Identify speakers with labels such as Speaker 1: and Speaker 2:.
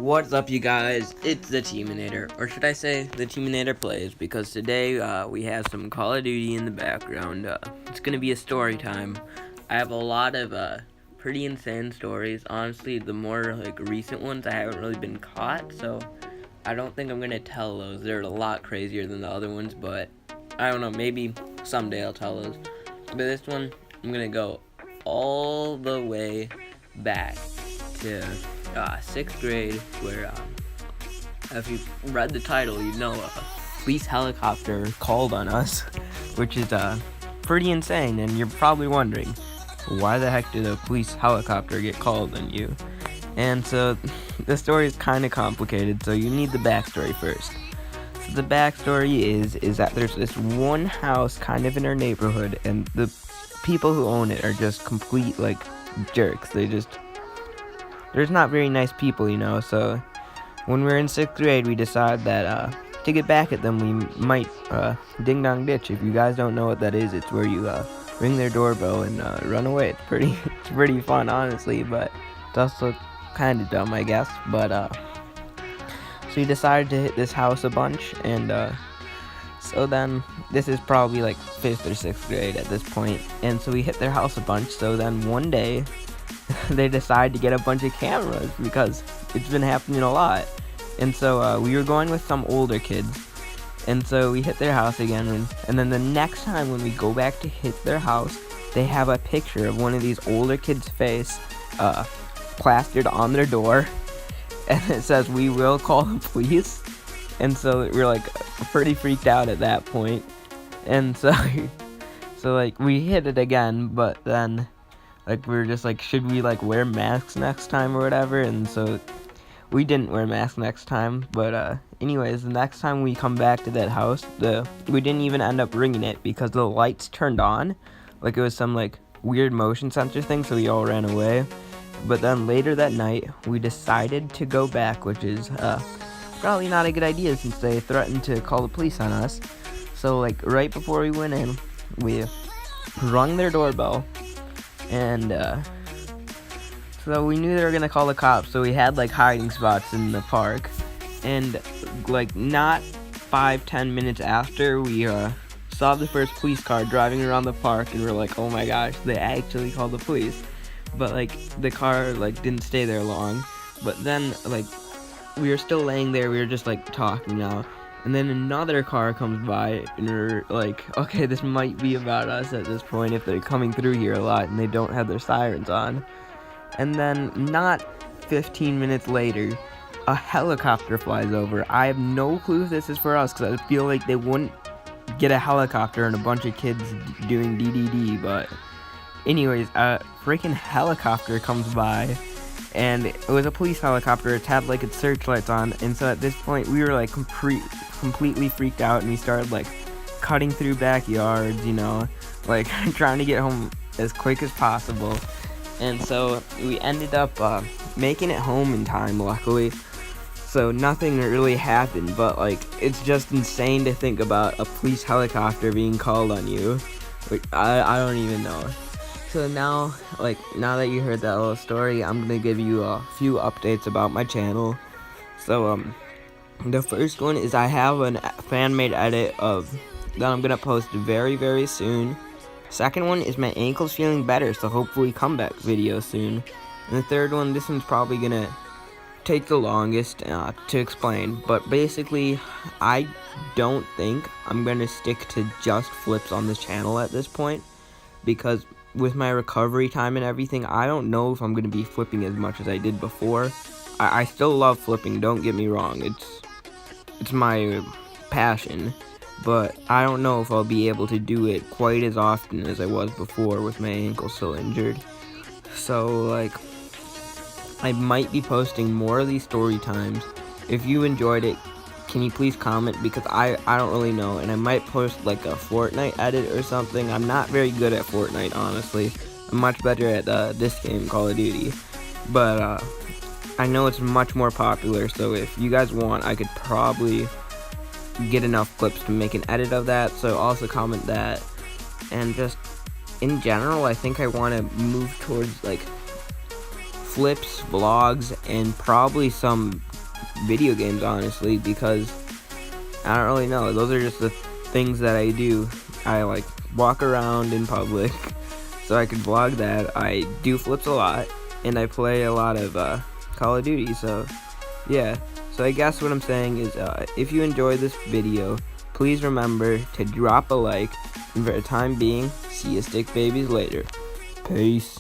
Speaker 1: What's up, you guys? It's the Teaminator, or should I say the Teaminator Plays, because today we have some Call of Duty in the background. It's gonna be a story time. I have a lot of pretty insane stories. Honestly, the more recent ones, I haven't really been caught, so I don't think I'm gonna tell those. They're a lot crazier than the other ones, but I don't know. Maybe someday I'll tell those. But this one, I'm gonna go all the way back to 6th grade, where if you read the title, you know a police helicopter called on us, which is pretty insane. And you're probably wondering, why the heck did a police helicopter get called on you? And so the story is kind of complicated, so you need the backstory first. So the backstory is that there's this one house kind of in our neighborhood, and the people who own it are just complete jerks. There's not very nice people, so when we were in 6th grade, we decided that to get back at them, we might ding dong ditch. If you guys don't know what that is, it's where you ring their doorbell and run away. It's pretty fun, honestly, but it's also kind of dumb, I guess. But so we decided to hit this house a bunch, and so then this is probably 5th or 6th grade at this point, and so we hit their house a bunch. So then one day they decide to get a bunch of cameras because it's been happening a lot. And so we were going with some older kids, and so we hit their house again, and then the next time when we go back to hit their house, they have a picture of one of these older kids' face plastered on their door, and it says, "We will call the police." And so we're pretty freaked out at that point. And so we hit it again, but then we were just should we wear masks next time or whatever? And so we didn't wear masks next time. But anyways, the next time we come back to that house, we didn't even end up ringing it because the lights turned on. It was some weird motion sensor thing, so we all ran away. But then later that night, we decided to go back, which is probably not a good idea since they threatened to call the police on us. So right before we went in, we rung their doorbell. And so we knew they were gonna call the cops, so we had hiding spots in the park. And not 5-10 minutes after, we saw the first police car driving around the park, and we're oh my gosh, they actually called the police. But the car didn't stay there long. But then we were still laying there, we were just talking now. And then another car comes by, and we're okay, this might be about us at this point if they're coming through here a lot and they don't have their sirens on. And then not 15 minutes later, a helicopter flies over. I have no clue if this is for us, because I feel they wouldn't get a helicopter and a bunch of kids doing DDD, but anyways, a freaking helicopter comes by. And it was a police helicopter. It had its searchlights on, and so at this point we were completely freaked out, and we started cutting through backyards, trying to get home as quick as possible. And so we ended up making it home in time, luckily. So nothing really happened, but it's just insane to think about a police helicopter being called on you. I don't even know. So now that you heard that little story, I'm gonna give you a few updates about my channel. So the first one is I have a fan-made edit that I'm gonna post very, very soon. Second one is my ankle's feeling better, so hopefully comeback video soon. And the third one, this one's probably gonna take the longest to explain, but basically I don't think I'm gonna stick to just flips on this channel at this point, because with my recovery time and everything, I don't know if I'm going to be flipping as much as I did before. I still love flipping, don't get me wrong, it's my passion, but I don't know if I'll be able to do it quite as often as I was before with my ankle still injured. So I might be posting more of these story times. If you enjoyed it, can you please comment, because I don't really know, and I might post a Fortnite edit or something. I'm not very good at Fortnite, honestly. I'm much better at this game, Call of Duty, but I know it's much more popular, so if you guys want, I could probably get enough clips to make an edit of that, so also comment that. And just in general, I think I want to move towards flips, vlogs, and probably some video games, honestly, because I don't really know. Those are just the things that I do. I like walk around in public, so I could vlog that. I do flips a lot, and I play a lot of Call of Duty. So yeah. So I guess what I'm saying is, if you enjoyed this video, please remember to drop a like. And for the time being, see you stick babies later. Peace.